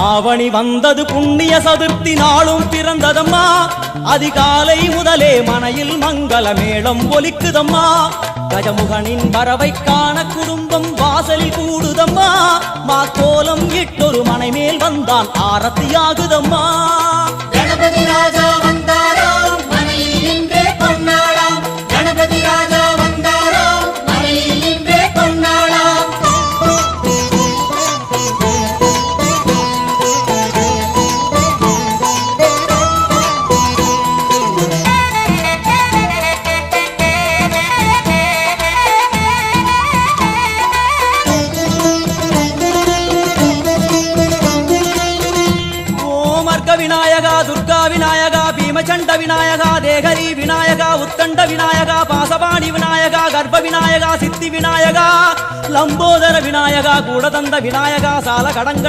ஆவணி வந்தது புண்ணிய சதுர்த்தி நாளும் பிறந்ததம்மா அதிகாலை முதலே மனையில் மங்கள மேளம் ஒலிக்குதம்மா கஜமுகனின் வரவை காண குடும்பம் வாசலில் கூடுதம்மா மா கோலம் இட்டொரு மனை மேல் வந்தான் ஆரத்தியாகுதம்மா கணபதி ராஜா வந்தாராம் மனையில் இன்றே பொன்னாளாம் கணபதி ராஜா வந்தாராம் மனையில் இன்றே பொன்னாளாம் விநாயகா துர்கா விநாயகா பீமச்சண்ட விநாயகா தேகரி விநாயகா உத்தண்ட விநாயகா பாசபாணி விநாயகா கர்ப்ப விநாயகா சித்தி விநாயகா லம்போதர விநாயகா கூடதந்த விநாயகா சால கடங்க